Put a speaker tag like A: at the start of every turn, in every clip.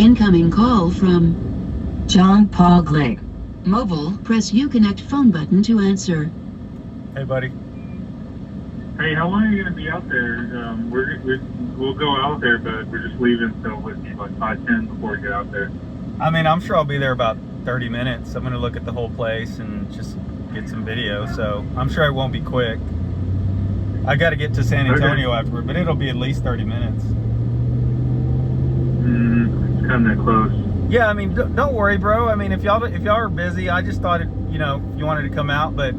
A: Incoming call from John Paul Glick. Mobile, press Uconnect phone button to answer.
B: Hey, buddy.
C: Hey, how long are you going to be out there? We'll go out there, but we're just leaving, so we'll be like 5:10 before we get out there.
B: I mean, I'm sure I'll be there about 30 minutes. I'm going to look at the whole place and just get some video, so I'm sure it won't be quick. I got to get to San Antonio afterward, but it'll be at least 30 minutes.
C: It's kind of that close.
B: Yeah, I mean, don't worry, bro. I mean, if y'all are busy, I just thought, you wanted to come out, but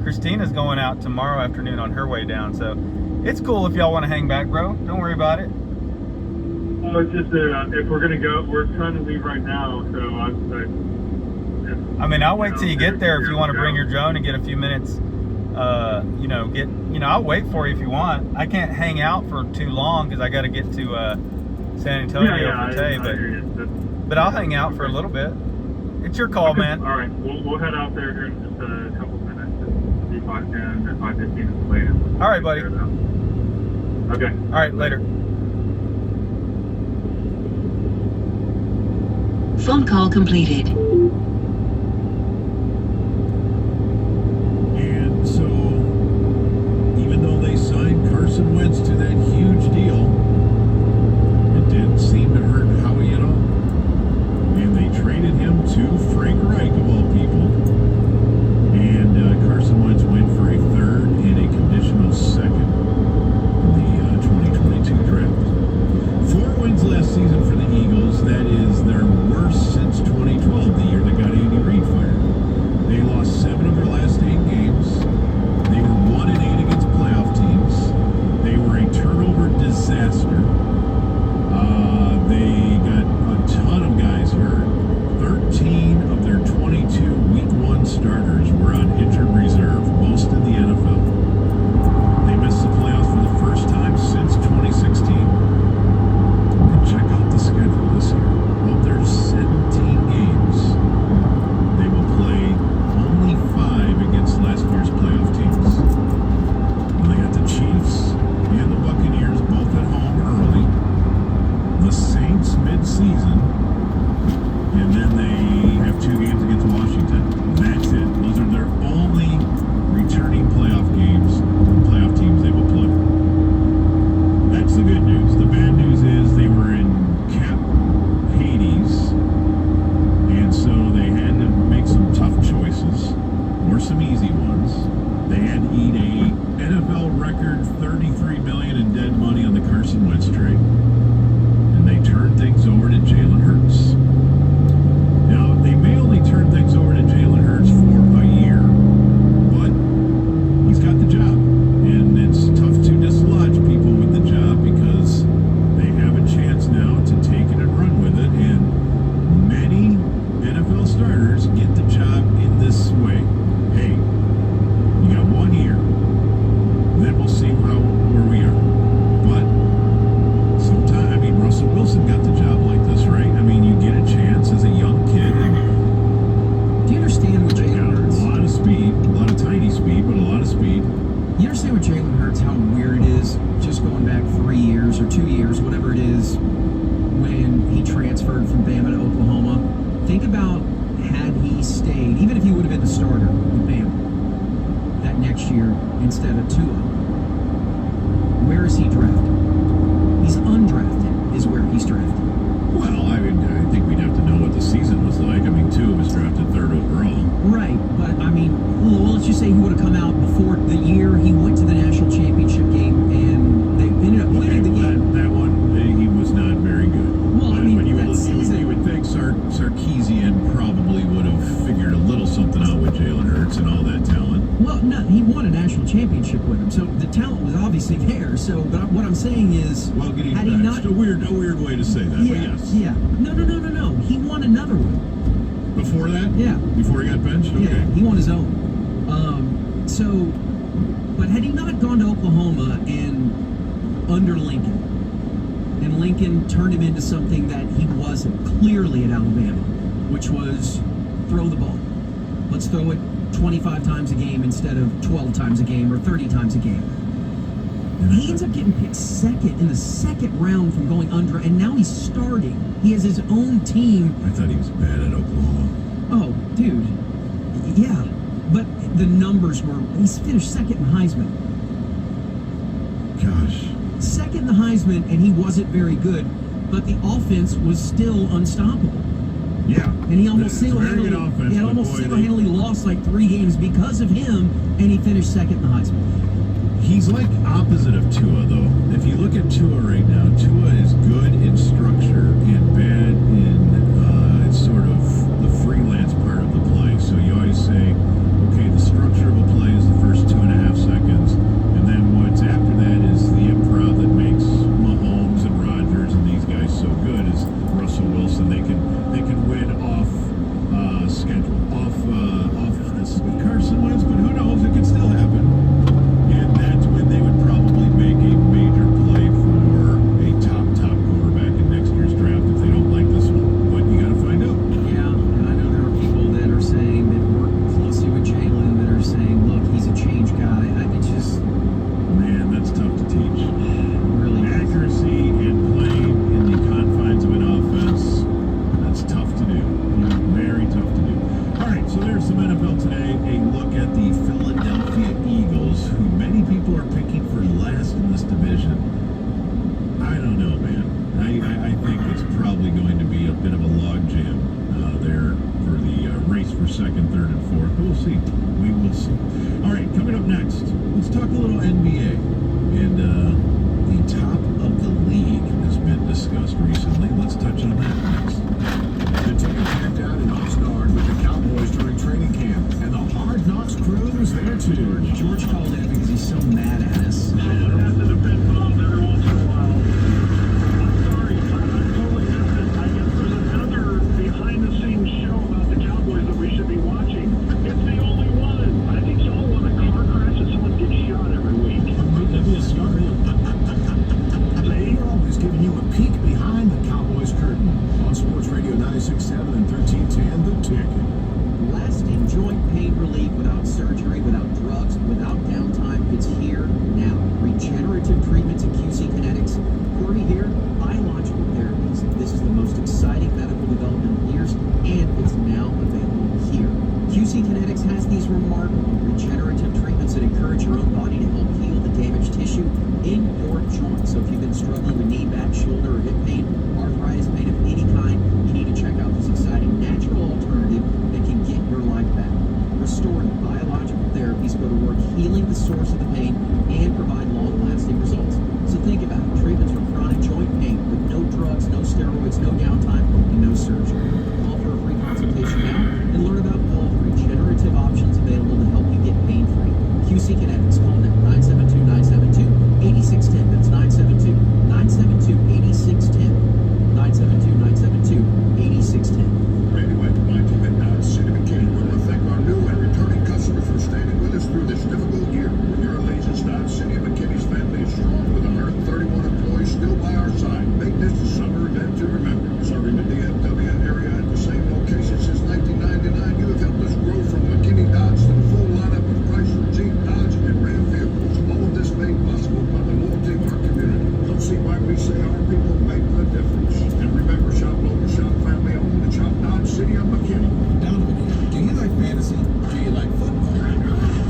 B: Christina's going out tomorrow afternoon on her way down, so it's cool if y'all want to hang back, bro. Don't worry about it.
C: Oh, it's just that if we're going to go, we're trying to leave right now, so
B: I mean, I'll wait till you get there if you want to bring your drone and get a few minutes, I'll wait for you if you want. I can't hang out for too long because I got to get to San Antonio for Tay, but I'll hang out for a little bit. It's your call, man.
C: All right, we'll head out there here in just a couple minutes. It'll be 5:10 or 5:15 at the latest.
B: All right, buddy.
C: Okay.
B: All right, later.
A: Phone call completed.
D: And so, even though they signed Carson Wentz to that huge deal, it didn't seem to hurt Howie at all. And they traded him to Frank Reich, of all people. And Carson Wentz went for a third and a conditional second in the 2022 draft. 4 wins last season for the Eagles. That is their worst since 2012, the year that got Andy Reid fired. They lost 7 of their last 8 games. They were 1-8 against playoff teams. They were a turnover disaster. They got a ton of guys hurt. 13 of their 22 Week 1 starters were on injured reserve, most in the NFL. They missed the playoffs for the first time since 2016. And check out the schedule this year. Of their 17 games, they will play only 5 against last year's playoff teams. They got the Chiefs and the Buccaneers both at home early. The Saints mid-season, and then they have 2 games against Washington. That's it. Those are their only returning playoff games, playoff teams they will play. That's the good news. The bad news is they were in cap Hades, and so they had to make some tough choices, or some easy ones. They had to eat a NFL record $33 million in dead money on the Carson Wentz trade. And they turned things over to Jalen Hurts. Now, they may only turn things over to Jalen Hurts for a year, but he's got the job. And it's tough to dislodge people with the job because they have a chance now to take it and run with it. And many NFL starters get the job in this way. Hey, you got 1 year. Then we'll see where we are. But sometimes, I mean, Russell Wilson got the job like this, right? I mean, you get a chance as a young kid.
E: Do you understand what Jalen Hurts?
D: A lot of speed, a lot of tiny speed, but a lot of speed.
E: You understand what Jalen Hurts, how weird it is, just going back 3 years or 2 years, whatever it is, when he transferred from Bama to Oklahoma. Think about had he stayed, even if he would have been the starter with Bama that next year instead of Tua. Where is he drafted? He's undrafted, is where he's drafted.
D: Well, I think we'd have to know what the season was like. I mean, Tua was drafted 3rd overall.
E: Right, but I mean, well, let's just say he would have come out before the year he went to the national championship game and they ended up winning the game.
D: That one, he was not very good.
E: Well, I mean,
D: but you would think Sarkisian probably would have figured a little something out with Jalen Hurts and all that talent.
E: Well, no, he won a national championship with him, so the talent was obviously there. So, but what I'm saying is,
D: well, getting
E: had he
D: back,
E: not,
D: a weird way to say that.
E: Yeah,
D: but yes.
E: Yeah. No. He won another one.
D: Before that?
E: Yeah.
D: Before he got benched? Okay.
E: Yeah, he won his own. But had he not gone to Oklahoma and under Lincoln, and Lincoln turned him into something that he wasn't clearly at Alabama, which was throw the ball. Let's throw it 25 times a game instead of 12 times a game or 30 times a game. He ends up getting picked second in the second round from going under, and now he's starting. He has his own team.
D: I thought he was bad at Oklahoma.
E: Oh, dude. Yeah. But the numbers were, he's finished second in Heisman.
D: Gosh.
E: Second in the Heisman, and he wasn't very good, but the offense was still unstoppable.
D: Yeah.
E: And he almost
D: It's a very
E: single-handedly,
D: good offense,
E: he had
D: but
E: almost
D: boy,
E: single-handedly lost like 3 games because of him, and he finished second in the Heisman.
D: He's like opposite of Tua, though. If you look at Tua right now, Tua is good in structure and bad in sort of the freelance part of the play. So you always say, okay, the structure of a play is the first 2.5 seconds, and then what's after that is the improv that makes Mahomes and Rodgers and these guys so good is Russell Wilson. They can win off schedule, off this with Carson Wentz, but who knows? It could still happen. And that's when they would probably make a major play for a top quarterback in next year's draft if they don't like this one. But you got to find out.
E: Yeah, and I know there are people that are saying that work closely with Jalen that are saying, look, he's a change guy. It's just...
D: Man, that's tough to teach.
E: Really is.
D: Accuracy and playing in the confines of an offense, that's tough to do. Very tough to do. All right, so there's some NFL today. A look at the Philadelphia Eagles, who many people are picking for last in this division. I don't know, man. I think it's probably going to be a bit of a logjam there for the race for second, third, and fourth. We'll see. We will see. All right, coming up next, let's talk a little NBA. And the top of the league has been discussed recently. Let's touch on that next.
F: The team camped out in Oxnard with the Cowboys during training camp, and the Hard Knocks crew was there too.
E: George called in because he's so mad at us.
F: We're always giving you a peek behind the Cowboys curtain on Sports Radio 96.7 and 1310 The Ticket.
E: Lasting joint pain relief without surgery, without drugs, without downtime. It's here now. Regenerative treatments at QC Kinetics. Corey here, biological therapies. This is the most exciting medical development in years, and it's now available here. QC Kinetics has these remarkable regenerative treatments that encourage your own body to help heal the damaged tissue in your joints. So if you've been struggling with knee, back, shoulder, or hip pain, arthritis, pain of any kind, you need to check out this exciting natural alternative that can get your life back. Restorative biological therapies go to work healing the source of the pain and provide long-lasting results. So think about it. Treatments for chronic joint pain with no drugs, no steroids, no downtime, and no surgery. Call for a free consultation now and learn about all the regenerative options available to help you get pain-free. QC Kinetics. Call now 972-972-8610. That's 972-972-8610. 972-972-8610.
F: Randy White, my team at Dodge City McKinney. We want to thank our new and returning customers for standing with us through this difficult year. Your allegiance, Dodge City McKinney's family is strong with 131 employees still by our side. Make this a summer event to remember. Serving the DFW area at the same location since 1999, you have helped us grow from McKinney Dodge to the full lineup of Chrysler, Jeep, Dodge, and Ram vehicles. All of this made possible by the loyalty of our community. Don't see why we say our people make the difference. And remember, shop local, shop family owned, and shop Dodge City of McKinney.
G: Donovan here. Do you like fantasy? Do you like football?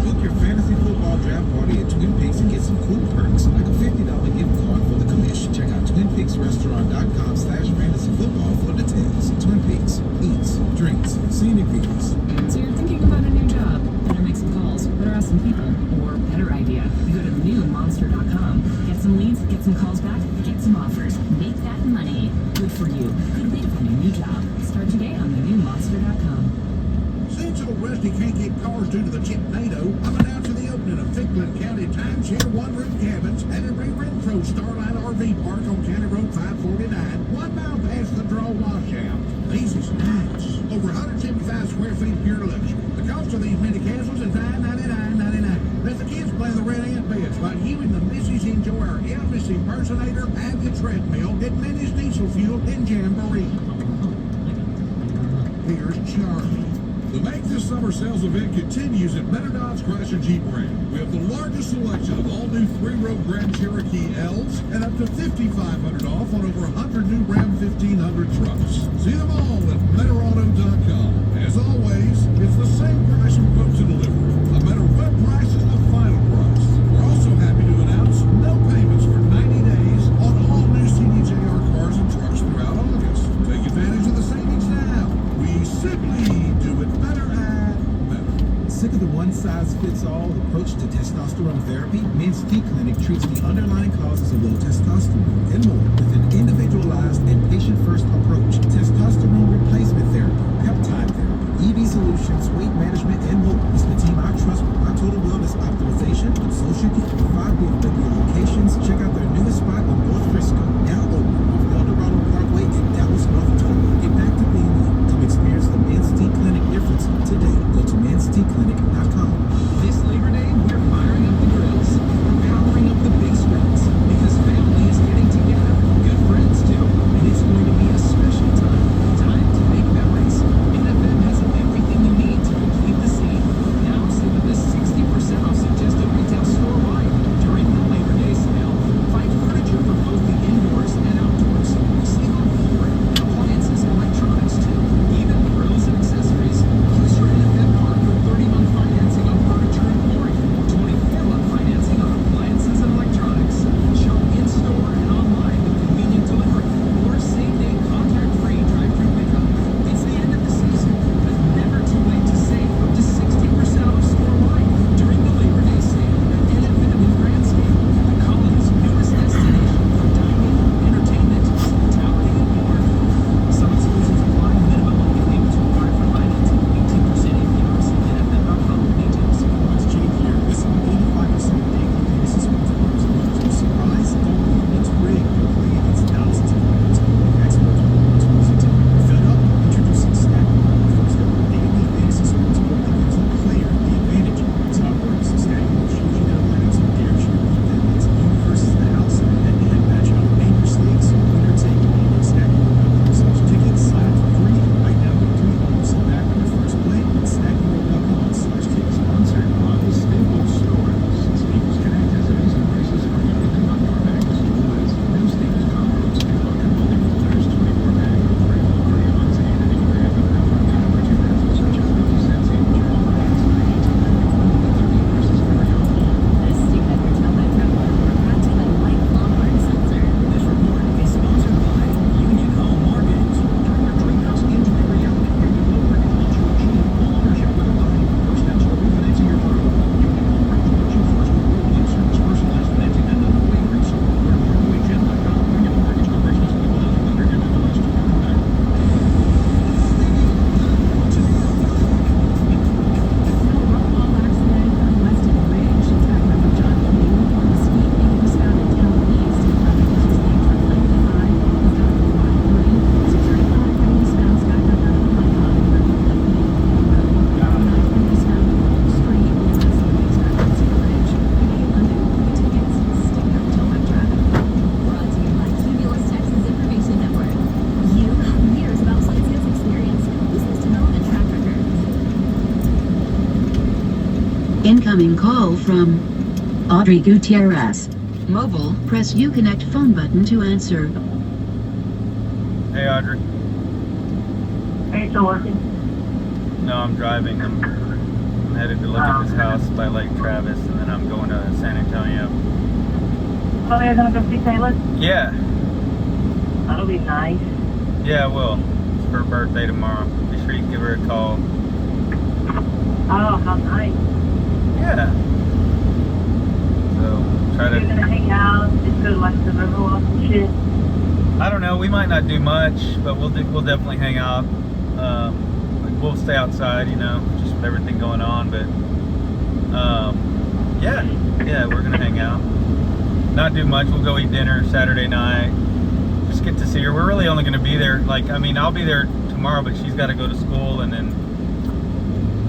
G: Book your fantasy football draft party at Twin Peaks and get some cool perks like a $50 gift card for the commission. Check out TwinPeaksRestaurant.com/fantasyfootball for details. Twin Peaks eats, drinks, scenic views.
H: So you're thinking about a new job? Better make some calls. Better ask some people. Or better idea, go to newmonster.com. Get some leads, get some calls back, get some offers. Make that money. Good for you. Good way to find a new job. Start today on thenewmonster.com.
F: Since old Rusty can't get cars due to the Chipnado, I'm announcing the opening of Ficklin County Timeshare one-room cabins at a re-retro Starline RV Park on County Road 549, 1 mile past the Draw Washout. These is nice. Over 175 square feet of pure luxury. The cost of these mini castles is $999.99. Let the kids play the red ant beds while you and the missus enjoy our Elvis impersonator and the treadmill that Minnie's diesel fuel and jamboree. Here's Charlie. The Make This Summer sales event continues at Better Dodge Chrysler Jeep brand. We have the largest selection of all new 3-row Grand Cherokee L's and up to $5,500 off on over 100 new Ram 1500 trucks. See them all at BetterAuto.com. As always, it's the same price from quote to delivery. A better web price is the final price. We're also happy to announce no payments for 90 days on all new CDJR cars and trucks throughout August. Take advantage of the savings now. We simply do it better and better.
G: Sick of the one-size-fits-all approach to testosterone therapy? Men's T Clinic treats the underlying causes of low testosterone and more with an individualized and patient-first approach. Testosterone replacement therapy, peptide therapy, EV solutions, weight management, and more. It's the team I trust with my total wellness optimization, and so should you. 5 BMW locations. Check out their newest spot in North Frisco, now open off El Dorado Parkway in Dallas, North Dakota. Get back to being you. Come experience the Men's T Clinic difference today. Go to menstclinic.com. This Labor Day, we're firing up the grills. We're powering up the big screens because family is getting together. Good friends too. And it's going to be a special time. Time to make memories. NFM has everything you need to complete the scene. Now save up to 60% off suggested retail store-wide during the Labor Day sale. Find furniture for both the indoors and outdoors. Save on flooring, appliances, and electronics too. Even grills and accessories. Use your NFM card for 30-month financing on furniture and flooring, or 24-month financing on appliances and electronics. Shop in-store and online with convenient delivery, or same-day contact-free drive-through pickup. It's the end of the season, but never too late to save up to 60% off store-wide during the Labor Day sale at NFM in Grandscape, the Colony's newest destination for dining, entertainment, hospitality, and more. Some exclusions apply. Minimum monthly payments required for financing. 18% APR. See NFM.com for details. It's Jake here. Listen, 85% of daily basis sports bars and others are surprised. Don't be. It's rigged. You're playing against thousands of players. Experts will want to lose it. Fed up? Introducing Stack. The first ever daily fantasy sports book that gives the player the advantage. It's how it works. Stack will shoot you down lineups and dares you to beat them. It's you versus the house in a head-to-head matchup. Name your stakes, winner take all. Stackingworld.com/tickets. Sign up for free. Right now, get 3 homes back on your first play. Stackingworld.com/tickets. Sponsored by the Staples Store. Staples Connect has amazing prices for everything outdoor bags, toys, new Staples combos, and bucket molding folders, 24-pack, printable crayons, and any brand of outdoor technology pencils such as 50 cents each. All brands are 18.91 versus very awful.
H: This statement retail by Traveler were brought to you by Lifelong Hard Seltzer.
G: This report is sponsored by Union Home Mortgage. Dr. Dreamhouse Injury Reality, where you lower and help you achieve home ownership with a line. First steps to refinancing your home. Union Home Mortgage puts you first with world-class service, personalized financing, and no waivers. Learn more at UHM.com. Union Home Mortgage Corporation is equal housing lender and MLS 200.
H: No roll-off accident on Weston Bridge. Attack member John King on the speed limit was found in town east. Traffic was sustained from 95 was down to 140. 635 when he was found sky covered on Pine Line. When he was found on Oak Street. West Weston Bridge. Pay London. The tickets. Stick up till web traffic.
I: Brought to you by Cumulus Texas Information Network. You have years of outside sales experience, business development track record.
A: Incoming call from Audrey Gutierrez. Mobile, press Uconnect phone button to answer.
B: Hey, Audrey.
J: Are you still working?
B: No, I'm driving. I'm headed to look at this house by Lake Travis, and then I'm going to San Antonio.
J: Oh, you're gonna go see Taylor?
B: Yeah,
J: That'll be nice.
B: yeah, I will. It's her birthday tomorrow. Be sure you give her a call.
J: Oh, how nice.
B: Yeah. So, try
J: You're
B: to...
J: gonna hang out, just go to like the Riverwalk and shit.
B: I don't know. We might not do much, but we'll definitely hang out. We'll stay outside, you know, just with everything going on. But yeah, we're gonna hang out. Not do much. We'll go eat dinner Saturday night. Just get to see her. We're really only gonna be there. I'll be there tomorrow, but she's got to go to school, and then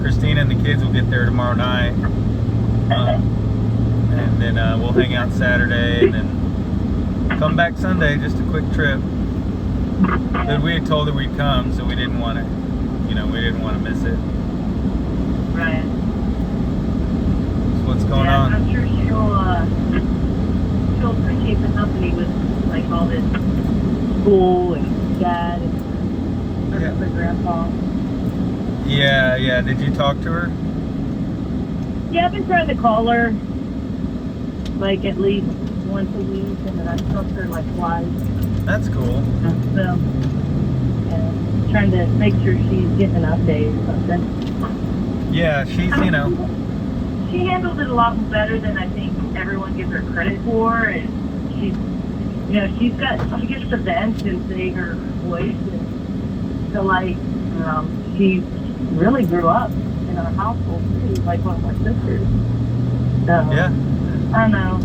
B: Christina and the kids will get there tomorrow night. And then we'll hang out Saturday, and then come back Sunday. Just a quick trip. But we had told her we'd come, so we didn't want to, we didn't want to miss it.
J: me with like all this school and dad and
B: Yeah.
J: my grandpa.
B: Yeah. Did you talk to her?
J: Yeah, I've been trying to call her like at least once a week, and then I've talked to her like twice.
B: That's cool.
J: So, and trying to make sure she's getting an update or something.
B: Yeah, she's,
J: She handles it a lot better than I think everyone gives her credit for, and she's, she gets to vent and say her voice, and so like, she really grew up in our household too, like one of my sisters. So,
B: Yeah.
J: I don't know.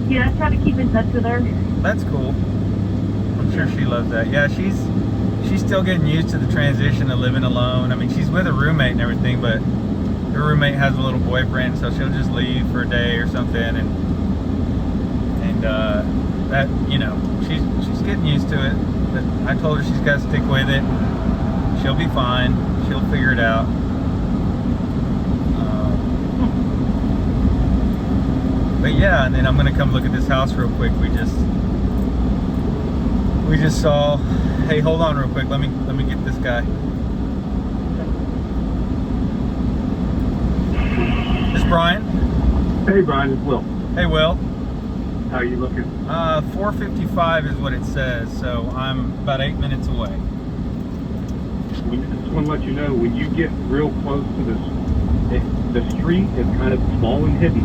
J: Yeah, I try to keep in touch with her.
B: That's cool. I'm sure she loves that. Yeah, she's still getting used to the transition of living alone. I mean, she's with a roommate and everything, but her roommate has a little boyfriend, so she'll just leave for a day or something, and that, she's getting used to it. But I told her she's got to stick with it. She'll be fine. She'll figure it out. But yeah, and then I'm gonna come look at this house real quick. We just saw. Hey, hold on real quick. Let me get this guy. This Brian?
C: Hey, Brian, it's Will.
B: Hey, Will.
C: How are you looking?
B: 4:55 is what it says, so I'm about 8 minutes away.
C: Just want to let you know, when you get real close to the street is kind of small and hidden.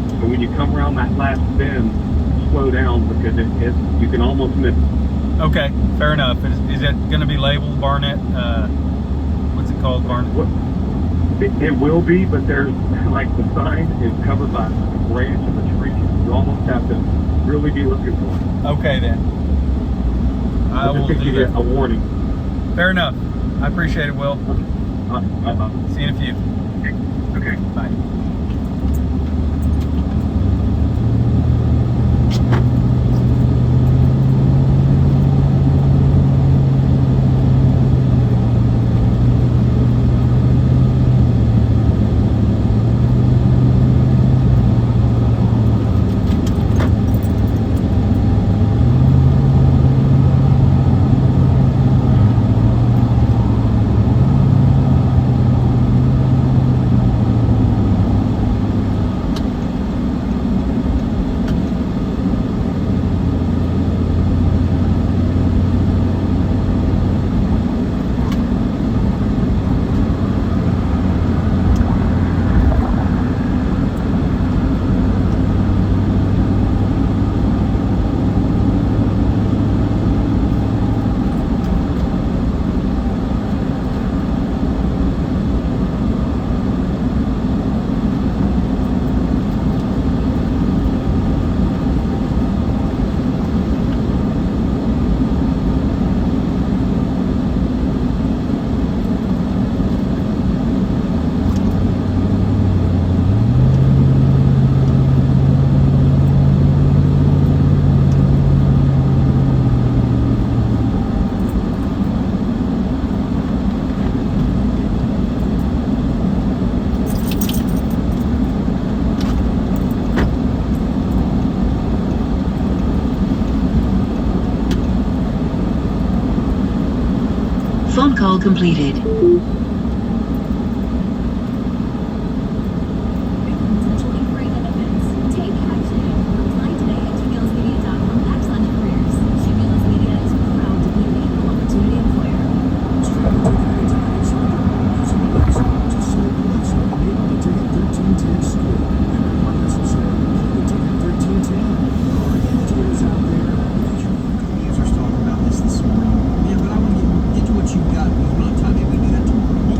C: So when you come around that last bend, slow down because you can almost miss it.
B: Okay, fair enough. Is it going to be labeled Barnett? What's it called, Barnett?
C: It will be, but there's like the sign is covered by a branch of a tree. You almost have to really be looking for it.
B: Okay then. I will
C: give
B: do
C: you
B: that.
C: a warning.
B: Fair enough. I appreciate it, Will.
C: Bye.
B: See you in a few.
C: Okay.
B: Bye.
A: Phone call completed.
I: Potential inquiry and events. Take action. Apply today at shebelsmedia.com/careers. Shebelis Media is proud to be an equal opportunity employer.
E: Users talking about this morning. Yeah, but I want to get to what you've got. If not time, maybe we do that tomorrow.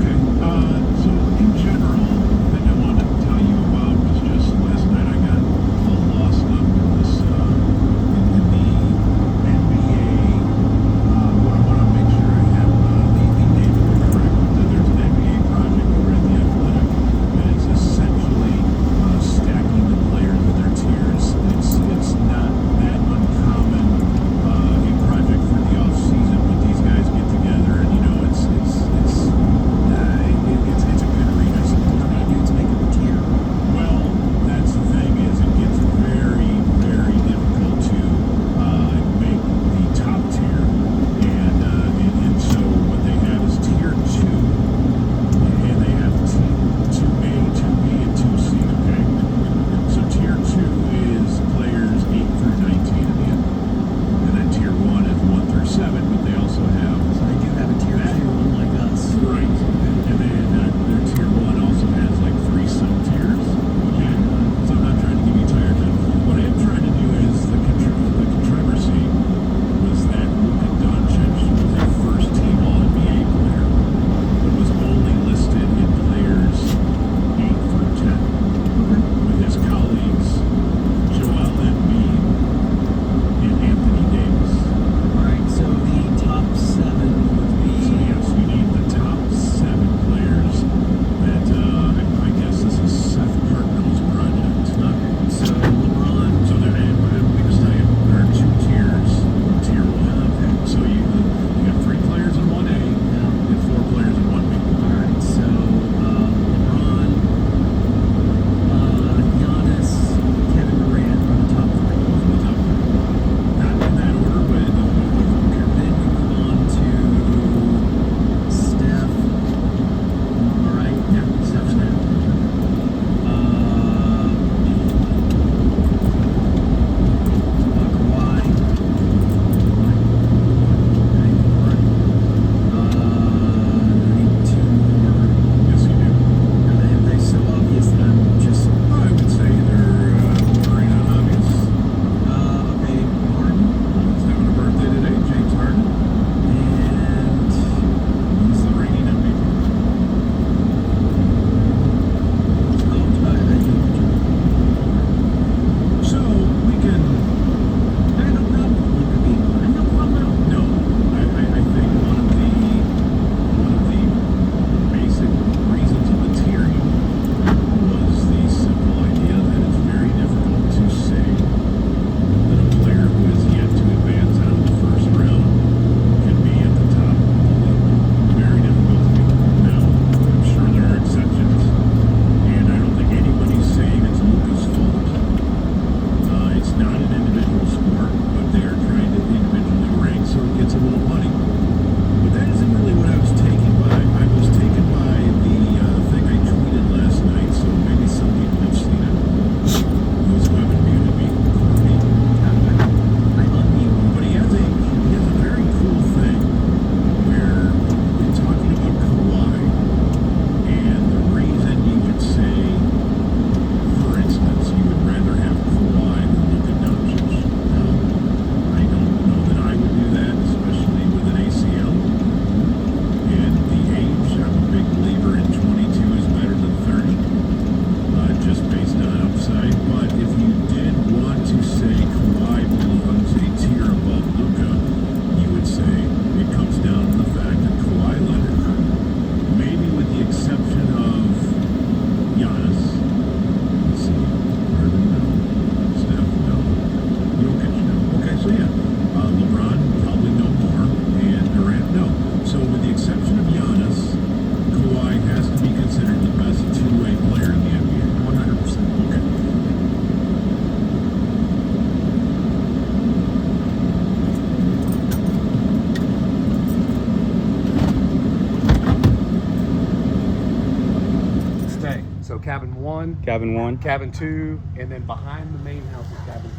K: So cabin 1,
B: Cabin 1.
K: cabin 2, and then behind the main house is cabin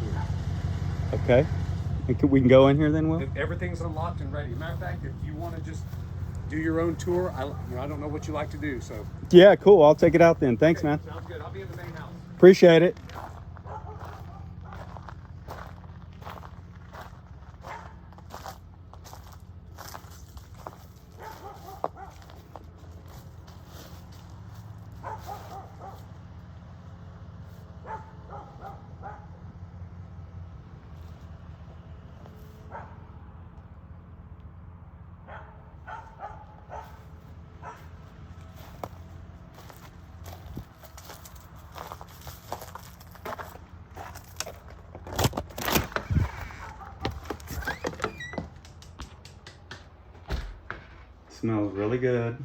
K: 3.
B: Okay. And we can go in here then, Will?
K: Everything's unlocked and ready. Matter of fact, if you want to just do your own tour, I don't know what you like to do. So
B: Yeah, cool. I'll take it out then. Thanks, man.
K: sounds good. I'll be in the main house.
B: Appreciate it. Smells really good.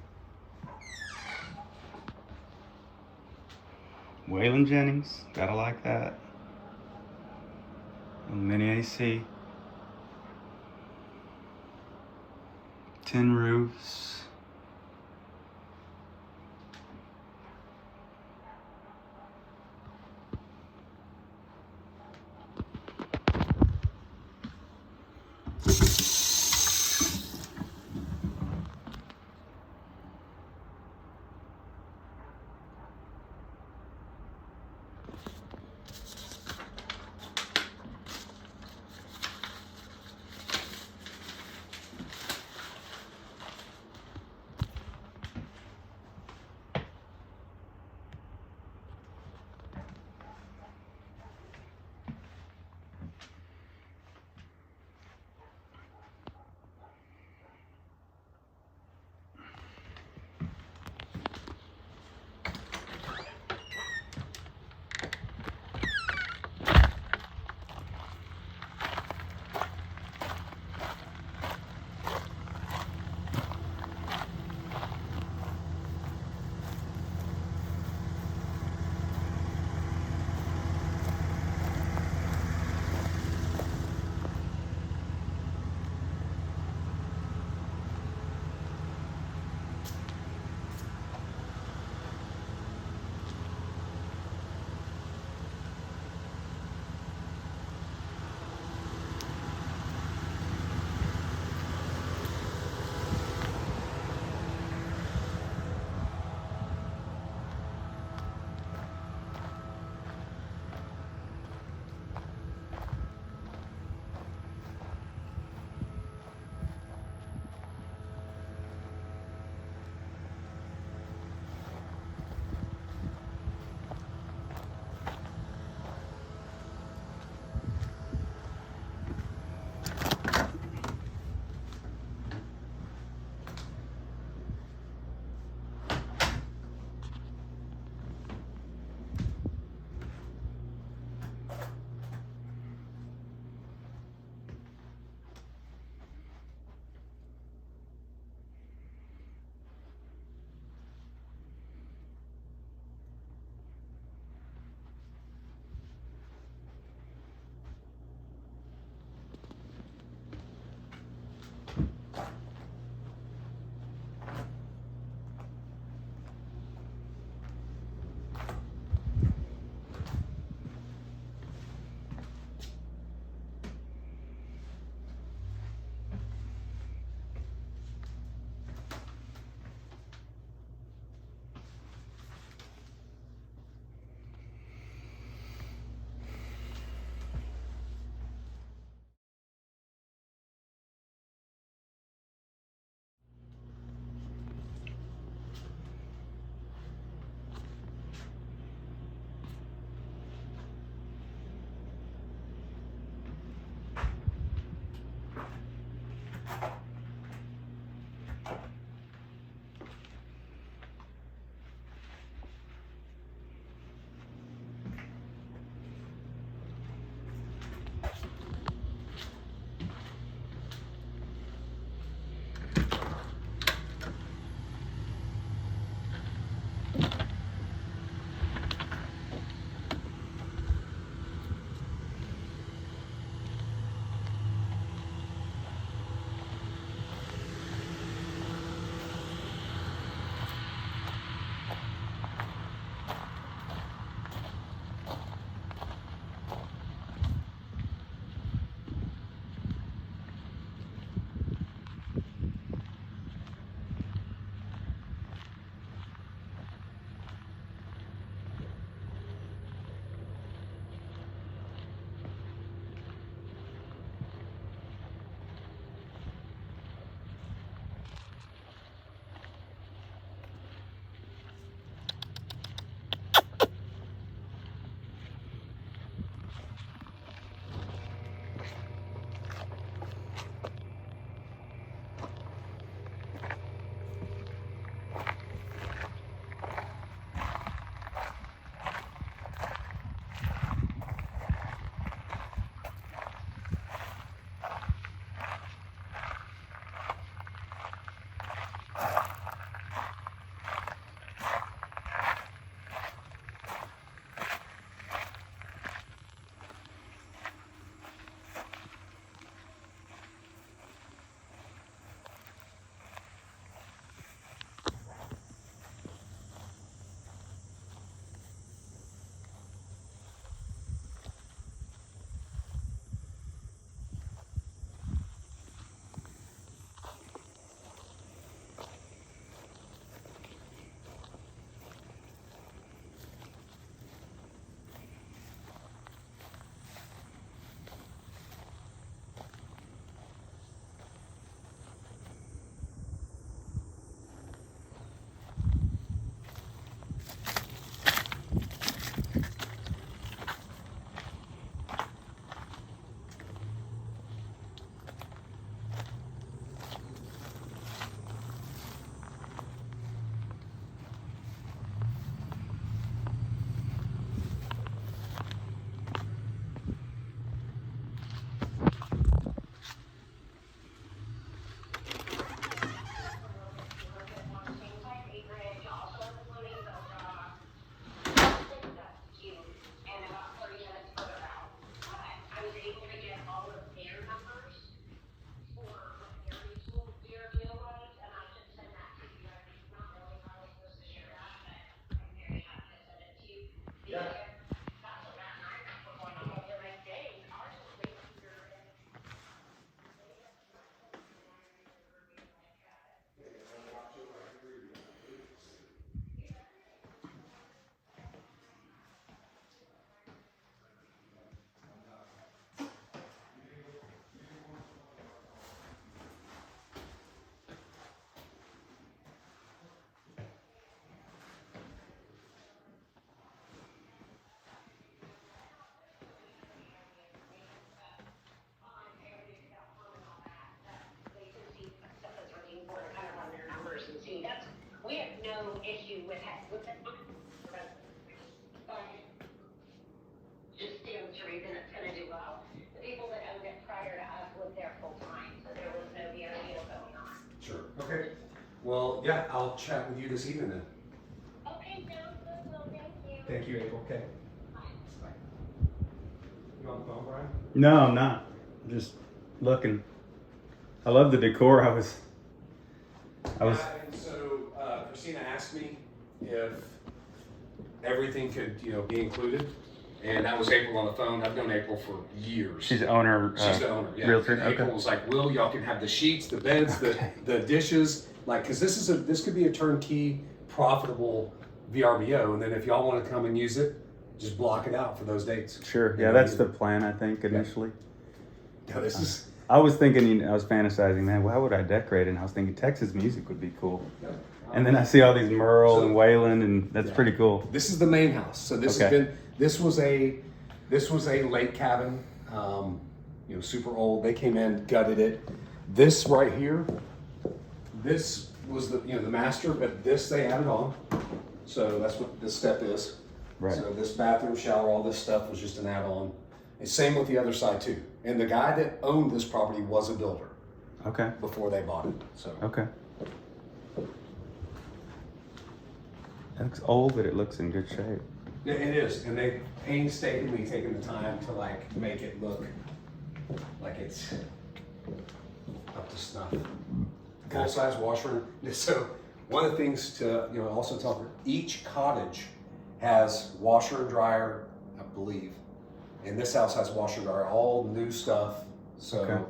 B: Waylon Jennings, gotta like that. A mini AC. Tin roofs.
L: no issue with just demonstrating it's going to do well. The people that owned it prior to us lived there full time, so there was no VRBO going on.
K: Sure. Okay. Well, yeah, I'll chat with you this evening then.
L: Okay, sounds good. Well, thank you.
K: Thank you, April. Okay. Bye. You on the phone, Brian?
B: No, I'm not. I'm just looking. I love the decor. I was.
K: Yeah, and so Christina asked me if everything could, be included, and that was April on the phone. I've known April for years.
B: She's the owner.
K: She's the owner. Yeah.
B: Realtor.
K: And April was like, "Will y'all can have the sheets, the beds, the dishes, because this could be a turnkey, profitable VRBO, and then if y'all want to come and use it, just block it out for those dates."
B: Sure. Yeah, that's the plan. I think initially.
K: Yeah, this is.
B: I was thinking, I was fantasizing, man, how would I decorate it? And I was thinking Texas music would be cool.
K: Yeah.
B: And then I see all these Merle and Waylon, and that's pretty cool.
K: This is the main house. So this was a lake cabin, super old. They came in, gutted it. This right here, this was the master, but this they added on. So that's what this step is.
B: Right.
K: So this bathroom, shower, all this stuff was just an add-on. And same with the other side too. And the guy that owned this property was a builder.
B: Okay.
K: Before they bought it. So.
B: Okay. It looks old, but it looks in good shape.
K: Yeah, it is, and they painstakingly taken the time to make it look like it's up to snuff. Full size washer. So one of the things to also tell her, each cottage has washer and dryer, I believe. And this house has washer and dryer, all new stuff. So,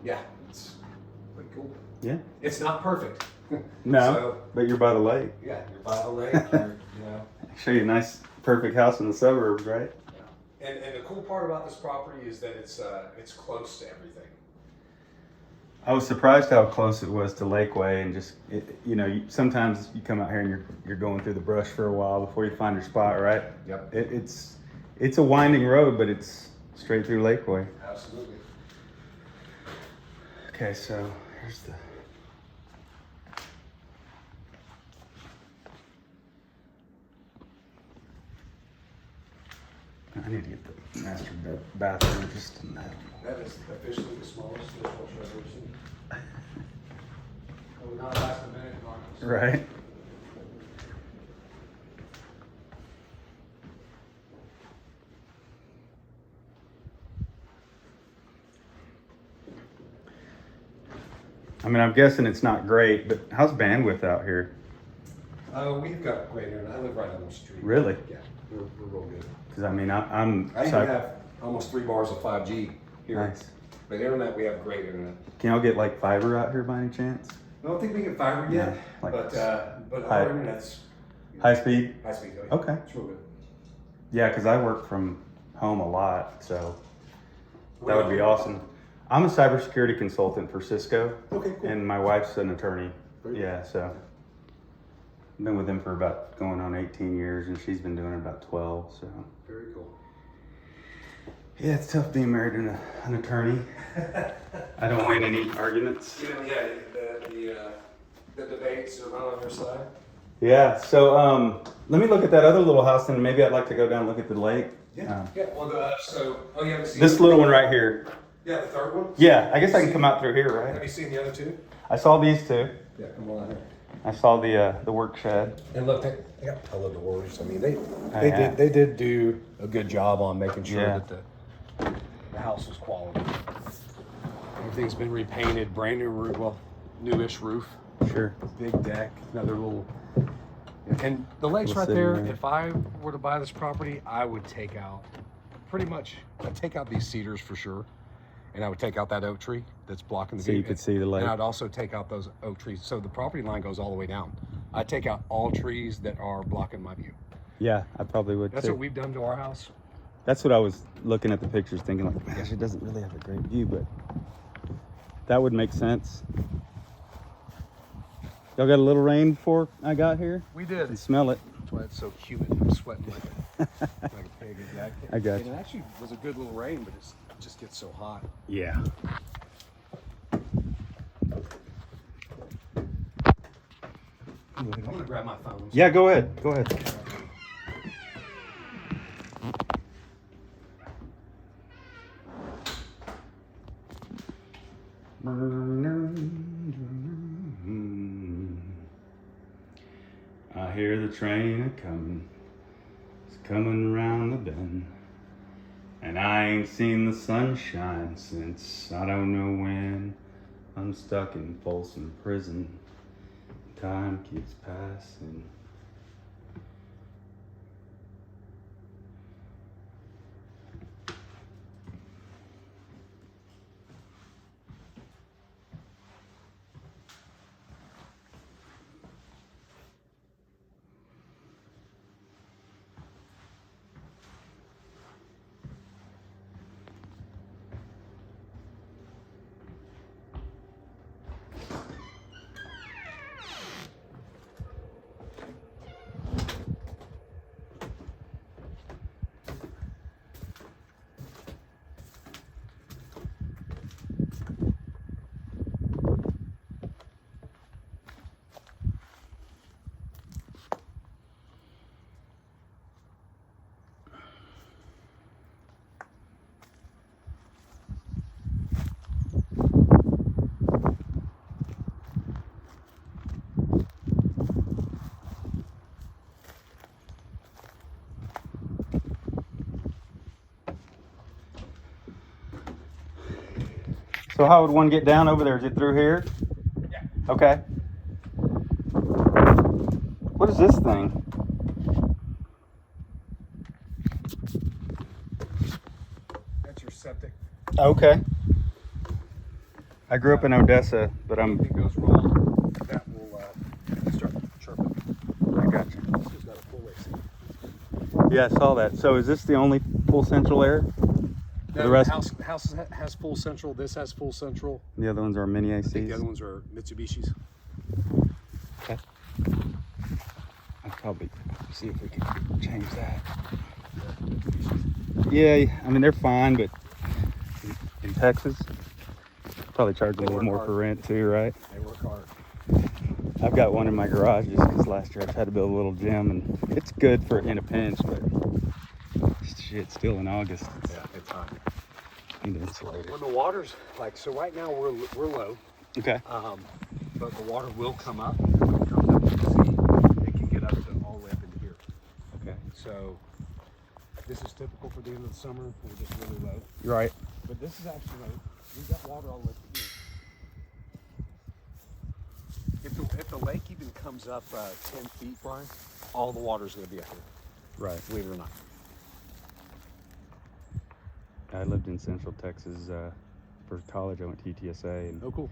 K: yeah, it's pretty cool.
B: Yeah.
K: It's not perfect.
B: No, but you're by the lake.
K: Yeah, you're by the lake.
B: Show you a nice, perfect house in the suburbs, right?
K: Yeah. And the cool part about this property is that it's close to everything.
B: I was surprised how close it was to Lakeway, and just sometimes you come out here and you're going through the brush for a while before you find your spot, right?
K: Yep.
B: It's a winding road, but it's straight through Lakeway.
K: Absolutely.
B: Okay, so here's the. I need to get the master bathroom just in that.
K: That is officially the smallest dishwasher I've ever seen. It would not last a minute longer.
B: Right. I mean, I'm guessing it's not great, but how's bandwidth out here?
K: We've got great internet. I live right on the street.
B: Really?
K: Yeah, we're real good.
B: Because I mean, I
K: even have almost 3 bars of 5G here.
B: Nice.
K: But internet, we have great internet.
B: Can y'all get like fiber out here by any chance?
K: I don't think we get fiber yet,
B: like
K: but our internet's
B: high speed.
K: High speed.
B: Okay.
K: It's real good.
B: Yeah, because I work from home a lot, so that would be awesome. I'm a cybersecurity consultant for Cisco.
K: Okay, cool.
B: And my wife's an attorney. Yeah, so I've been with them for about going on 18 years, and she's been doing it about 12. So
K: very cool.
B: Yeah, it's tough being married to an attorney. I don't win any arguments.
K: The debates are not on your side.
B: Yeah, so let me look at that other little house, and maybe I'd like to go down and look at the lake.
K: Yeah. Well, you haven't seen
B: this little one right here.
K: Yeah, the third one.
B: Yeah, I guess I can come out through here, right?
K: Have you seen the other two?
B: I saw these two.
K: Yeah, come on out here.
B: I saw the work shed.
K: And look, they got pillow doors. I mean, they did do a good job on making sure that the house was quality. Everything's been repainted, brand new roof, well, newish roof.
B: Sure.
K: Big deck, another little. And the lake's right there. If I were to buy this property, I would take out I'd take out these cedars for sure. And I would take out that oak tree that's blocking the view.
B: So you could see the lake.
K: And I'd also take out those oak trees. So the property line goes all the way down. I'd take out all trees that are blocking my view.
B: Yeah, I probably would
K: That's
B: too.
K: what we've done to our house.
B: That's what I was looking at the pictures thinking, like, gosh, it doesn't really have a great view, but that would make sense. Y'all got a little rain before I got here?
K: We did.
B: I can smell it.
K: That's why it's so humid. I'm sweating like a pig.
B: I got you.
K: It actually was a good little rain, but it just gets so hot.
B: Yeah.
K: I'm gonna grab my phone.
B: Yeah, go ahead. Go ahead. I hear the train a-comin', it's coming round the bend, and I ain't seen the sunshine since I don't know when. I'm stuck in Folsom Prison, time keeps passing. So how would one get down over there? Is it through here?
K: Yeah.
B: Okay. What is this thing?
K: That's your septic.
B: Okay. I grew up in Odessa, but
K: Anything goes wrong, that will start chirping.
B: I got you.
K: This has got a full AC.
B: Yeah, I saw that. So is this the only full central air?
K: No,
B: The rest-
K: the house has full central. This has full central.
B: The other ones are mini
K: I think the
B: ACs.
K: other ones are Mitsubishis.
B: Okay. I'll probably see if we can change that. Yeah, I mean they're fine, but in Texas, probably charge a little more for rent too, right?
K: They work hard.
B: I've got one in my garage just because last year I had to build a little gym, and it's good for in a pinch, but shit, still in August.
K: Yeah, it's hot.
B: Need to insulate it.
K: When the water's like, so right now we're low,
B: Okay.
K: but the water will come up. When it comes up, you can see it can get up to all the way up into here.
B: Okay.
K: So this is typical for the end of the summer. We're just really low.
B: You're right.
K: But this is actually low. We've got water all the way to here. If the lake even comes up 10 feet, Brian, all the water is going to be up here.
B: Right.
K: Believe it or not.
B: I lived in Central Texas for college. I went to UTSA, and
K: Oh, cool.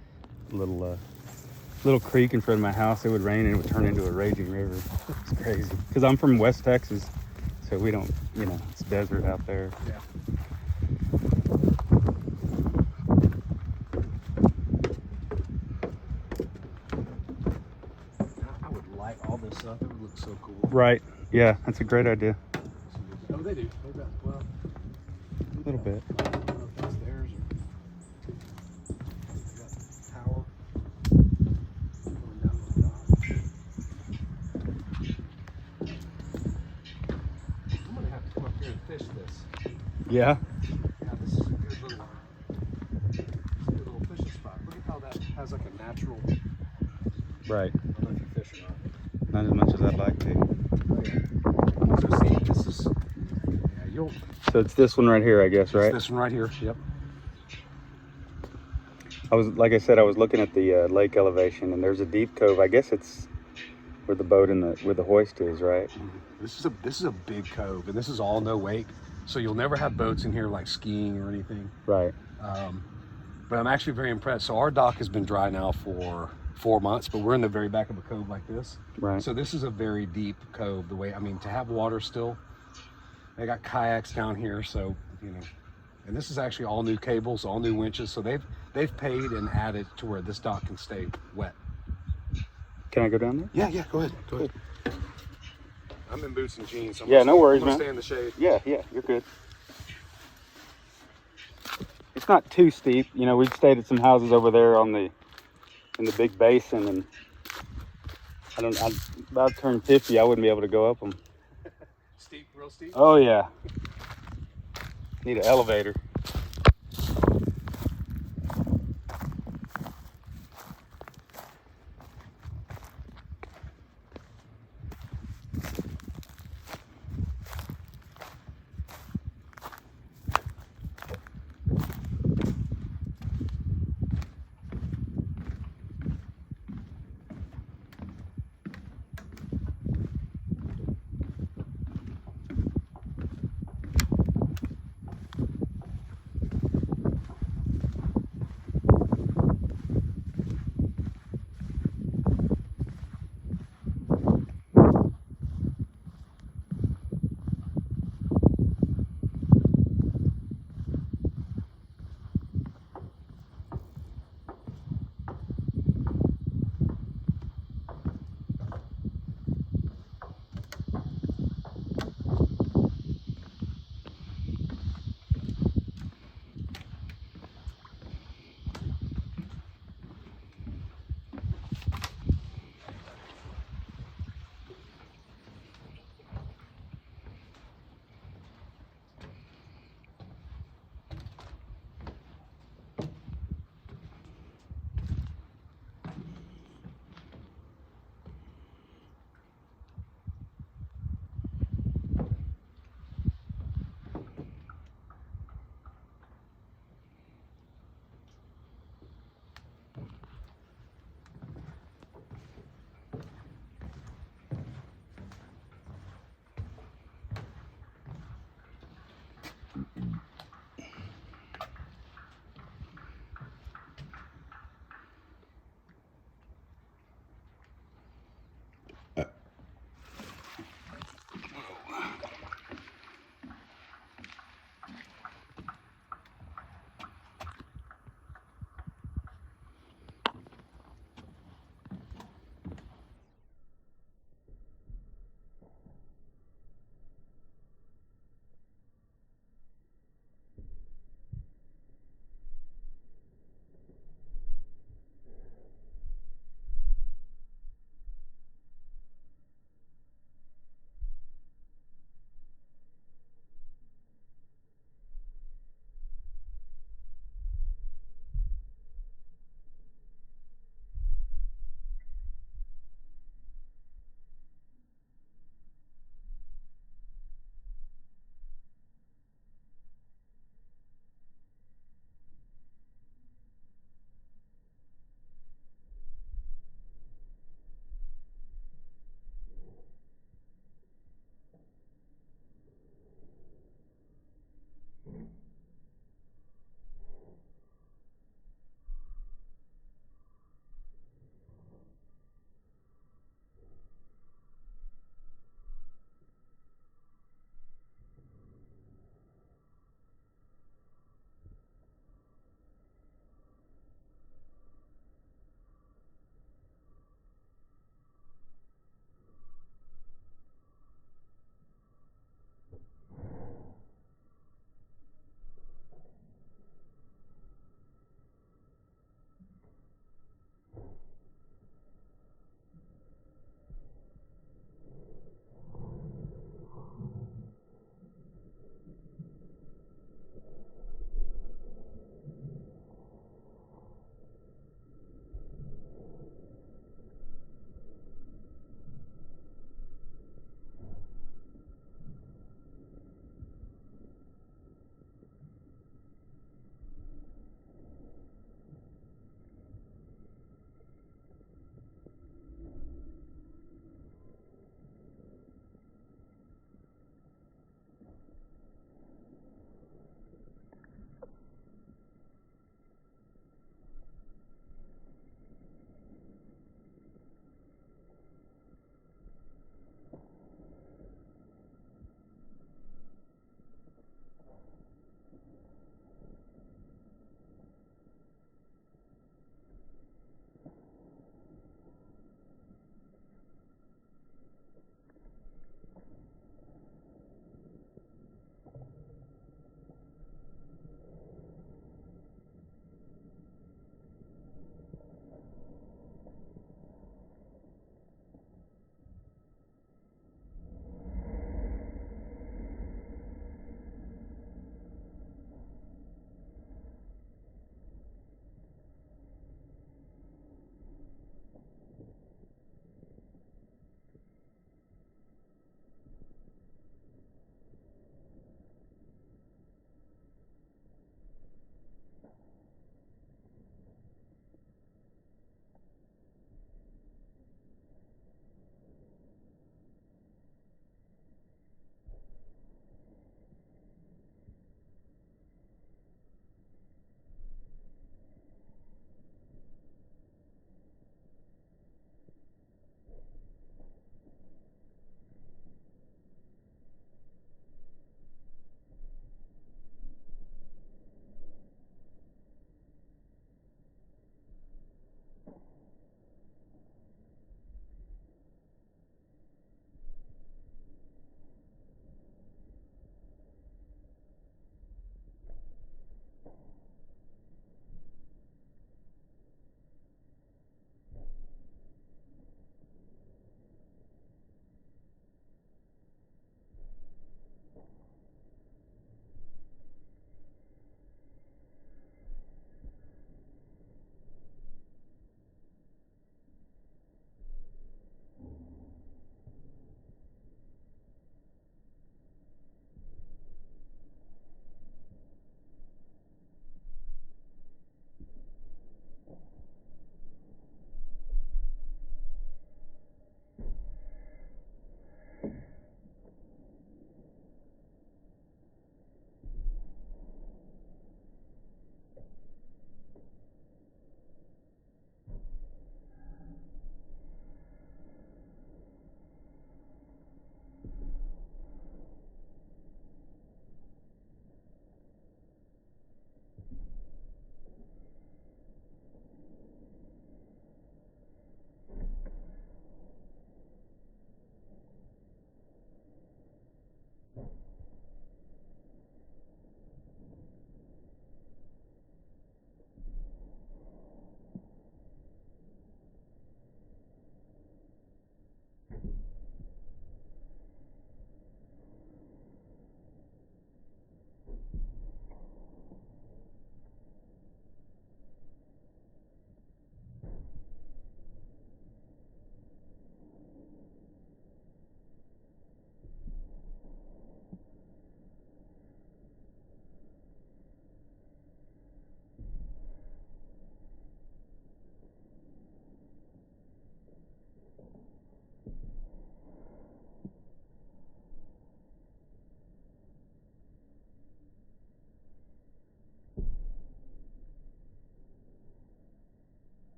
B: little creek in front of my house. It would rain and it would turn into a raging river. It's crazy. Because I'm from West Texas, so we don't, it's desert out there.
K: Yeah. I would light all this up. It would look so cool.
B: Right. Yeah, that's a great idea.
K: Oh, they do. They've got, well,
B: A little bit.
K: I don't know if that's theirs or they got power going down to the dock. I'm gonna have to come up here and fish this.
B: Yeah.
K: Yeah, this is a good little fishing spot. Look at how that has like a natural.
B: Right.
K: I don't know if you fish or not.
B: Not as much as I'd like to.
K: Oh, yeah. So see, this is. Yeah, you'll.
B: So it's this one right here, I guess, right?
K: This one right here. Yep.
B: Like I said, I was looking at the lake elevation, and there's a deep cove. I guess it's where the boat and where the hoist is, right?
K: This is a big cove, and this is all no wake, so you'll never have boats in here like skiing or anything.
B: Right.
K: But I'm actually very impressed. So our dock has been dry now for 4 months, but we're in the very back of a cove like this.
B: Right.
K: So this is a very deep cove. To have water still. They got kayaks down here, so and this is actually all new cables, all new winches. So they've paid and added to where this dock can stay wet.
B: Can I go down there?
K: Yeah, go ahead. Go ahead. I'm in boots and jeans. So
B: Yeah, no worries,
K: I'm gonna
B: man.
K: stay in the shade.
B: Yeah, you're good. It's not too steep. We've stayed at some houses over there in the big basin, and I about turned 50. I wouldn't be able to go up them.
C: Steep, real steep?
B: Oh yeah. Need an elevator.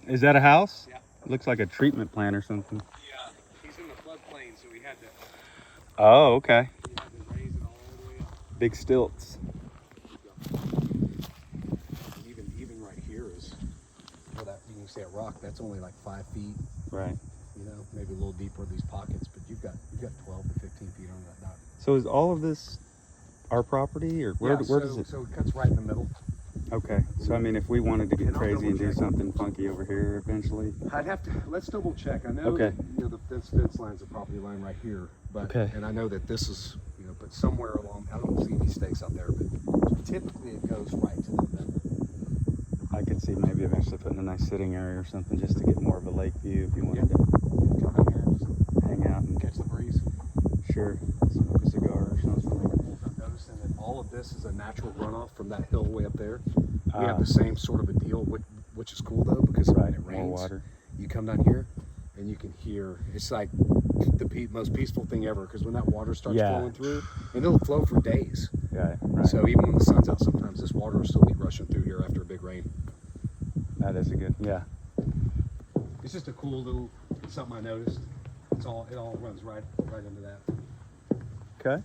B: Is that a house?
C: Yeah.
B: Looks like a treatment plant or something.
C: Yeah. He's in the floodplain, so we had to
B: Oh, okay.
C: raise it all the way up.
B: Big stilts.
K: Even right here is, well, that you can see a rock that's only like 5 feet.
B: Right.
K: You know, maybe a little deeper these pockets, but you've got 12 to 15 feet on that dock.
B: So is all of this our property, or where does it?
K: So it cuts right in the middle.
B: Okay. So I mean, if we wanted to get
K: And I'll
B: crazy and do
K: double check.
B: something funky over here eventually.
K: I'd have to, let's double check. I know
B: Okay.
K: that, you know, this fence line's a property line right here, but,
B: Okay.
K: and I know that this is, you know, but somewhere along, I don't see any stakes out there, but typically it goes right to the middle.
B: I could see maybe eventually putting a nice sitting area or something just to get more of a lake view if you wanted to
K: Come down here and just
B: hang out and
K: catch the breeze.
B: sure smoke a cigar or something.
K: I'm noticing that all of this is a natural runoff from that hill way up there. We
B: Ah.
K: have the same sort of a deal, which is cool though, because when it
B: More
K: rains,
B: water.
K: you come down here and you can hear, it's like the most peaceful thing ever, because when that water starts
B: Yeah.
K: flowing through, and it'll flow for days.
B: Right. Right.
K: So even when the sun's out, sometimes this water will still be rushing through here after a big rain.
B: That is a good. Yeah.
K: It's just a cool little something I noticed. It all runs right into that.
B: Okay.